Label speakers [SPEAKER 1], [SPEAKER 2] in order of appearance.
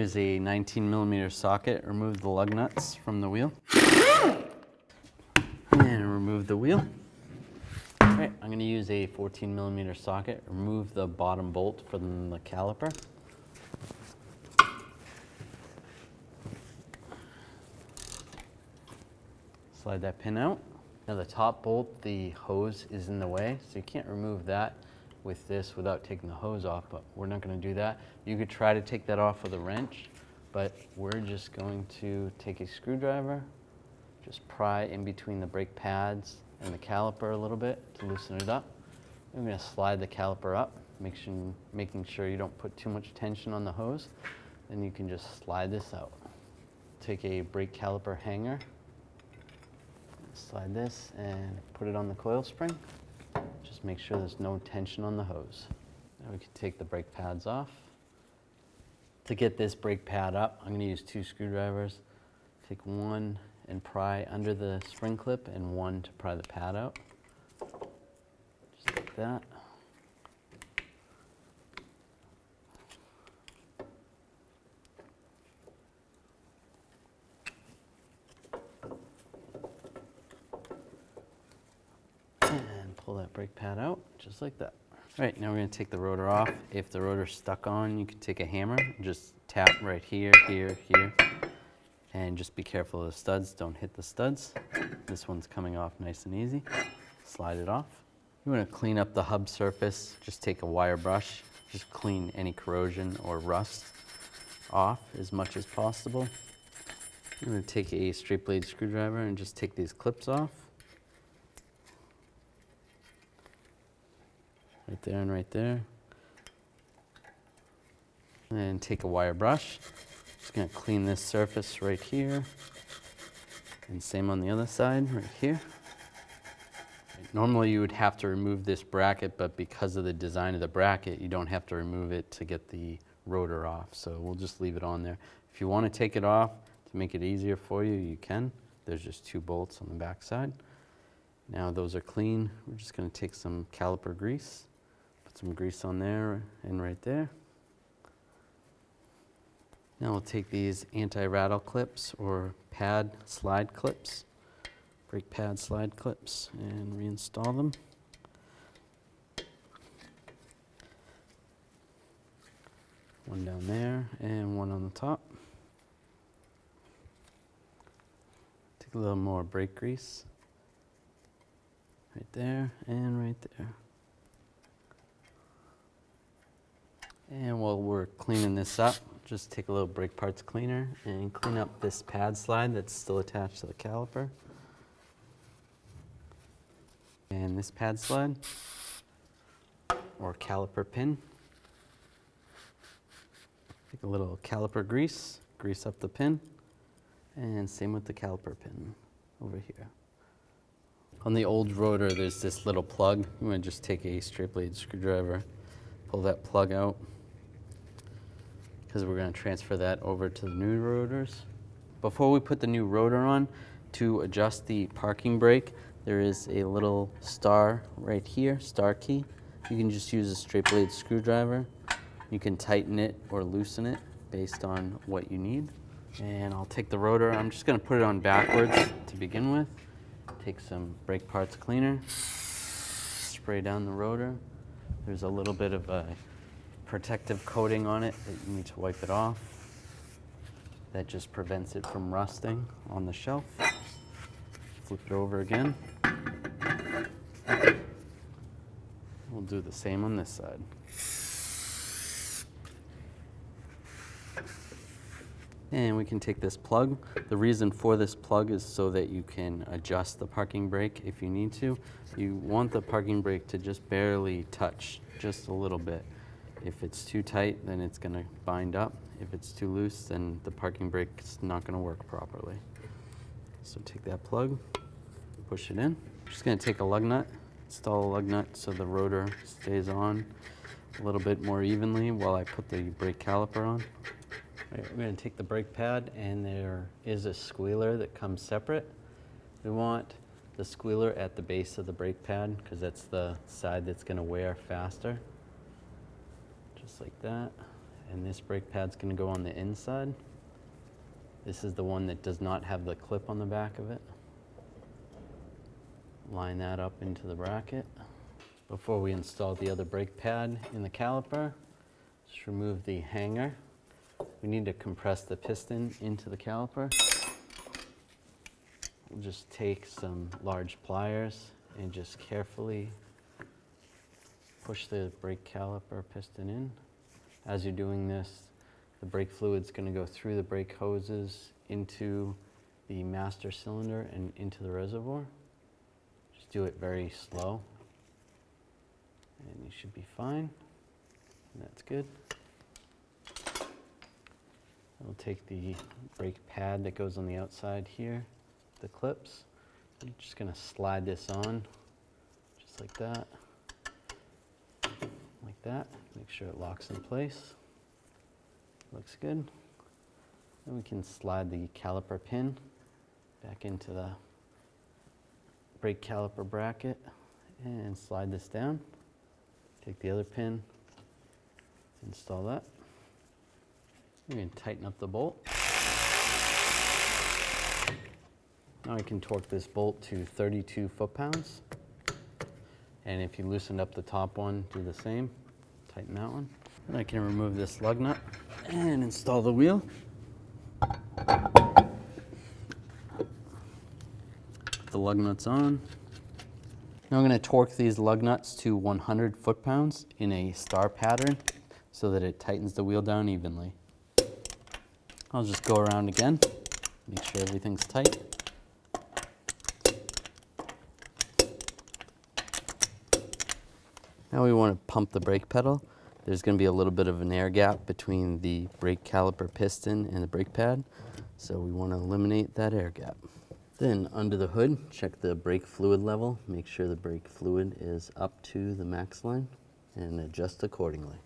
[SPEAKER 1] is a 19mm socket. Remove the lug nuts from the wheel. And remove the wheel. All right, I'm going to use a 14mm socket. Remove the bottom bolt from the caliper. Slide that pin out. Now the top bolt, the hose is in the way, so you can't remove that with this without taking the hose off, but we're not going to do that. You could try to take that off with a wrench, but we're just going to take a screwdriver, just pry in between the brake pads and the caliper a little bit to loosen it up. I'm going to slide the caliper up, making sure you don't put too much tension on the hose. Then you can just slide this out. Take a brake caliper hanger, slide this and put it on the coil spring. Just make sure there's no tension on the hose. Now we can take the brake pads off. To get this brake pad up, I'm going to use 2 screwdrivers. Take one and pry under the spring clip and one to pry the pad out. Just like that. And pull that brake pad out, just like that. All right, now we're going to take the rotor off. If the rotor's stuck on, you can take a hammer and just tap right here, here, here. And just be careful of the studs, don't hit the studs. This one's coming off nice and easy. Slide it off. You want to clean up the hub surface, just take a wire brush, just clean any corrosion or rust off as much as possible. I'm going to take a straight blade screwdriver and just take these clips off. Right there and right there. And take a wire brush. Just going to clean this surface right here. And same on the other side, right here. Normally you would have to remove this bracket, but because of the design of the bracket, you don't have to remove it to get the rotor off. So we'll just leave it on there. If you want to take it off to make it easier for you, you can. There's just 2 bolts on the back side. Now those are clean. We're just going to take some caliper grease. Put some grease on there and right there. Now we'll take these anti-rattle clips or pad slide clips, brake pad slide clips, and reinstall them. One down there and one on the top. Take a little more brake grease. Right there and right there. And while we're cleaning this up, just take a little brake parts cleaner and clean up this pad slide that's still attached to the caliper. And this pad slide, or caliper pin. Take a little caliper grease, grease up the pin, and same with the caliper pin over here. On the old rotor, there's this little plug. I'm going to just take a straight blade screwdriver, pull that plug out, because we're going to transfer that over to the new rotors. Before we put the new rotor on, to adjust the parking brake, there is a little star right here, star key. You can just use a straight blade screwdriver. You can tighten it or loosen it based on what you need. And I'll take the rotor. I'm just going to put it on backwards to begin with. Take some brake parts cleaner, spray down the rotor. There's a little bit of a protective coating on it that you need to wipe it off. That just prevents it from rusting on the shelf. Flip it over again. We'll do the same on this side. And we can take this plug. The reason for this plug is so that you can adjust the parking brake if you need to. You want the parking brake to just barely touch, just a little bit. If it's too tight, then it's going to bind up. If it's too loose, then the parking brake's not going to work properly. So take that plug, push it in. I'm just going to take a lug nut, install a lug nut so the rotor stays on a little bit more evenly while I put the brake caliper on. Right, we're going to take the brake pad, and there is a squealer that comes separate. We want the squealer at the base of the brake pad because that's the side that's going to wear faster. Just like that. And this brake pad's going to go on the inside. This is the one that does not have the clip on the back of it. Line that up into the bracket. Before we install the other brake pad in the caliper, just remove the hanger. We need to compress the piston into the caliper. We'll just take some large pliers and just carefully push the brake caliper piston in. As you're doing this, the brake fluid's going to go through the brake hoses into the master cylinder and into the reservoir. Just do it very slow, and you should be fine. And that's good. We'll take the brake pad that goes on the outside here, the clips. I'm just going to slide this on, just like that. Like that. Make sure it locks in place. Looks good. Then we can slide the caliper pin back into the brake caliper bracket and slide this down. Take the other pin, install that. We can tighten up the bolt. Now we can torque this bolt to 32 foot-pounds. And if you loosened up the top one, do the same. Tighten that one. Then I can remove this lug nut and install the wheel. The lug nuts on. Now I'm going to torque these lug nuts to 100 foot-pounds in a star pattern so that it tightens the wheel down evenly. I'll just go around again, make sure everything's tight. Now we want to pump the brake pedal. There's going to be a little bit of an air gap between the brake caliper piston and the brake pad, so we want to eliminate that air gap. Then under the hood, check the brake fluid level. Make sure the brake fluid is up to the max line and adjust accordingly.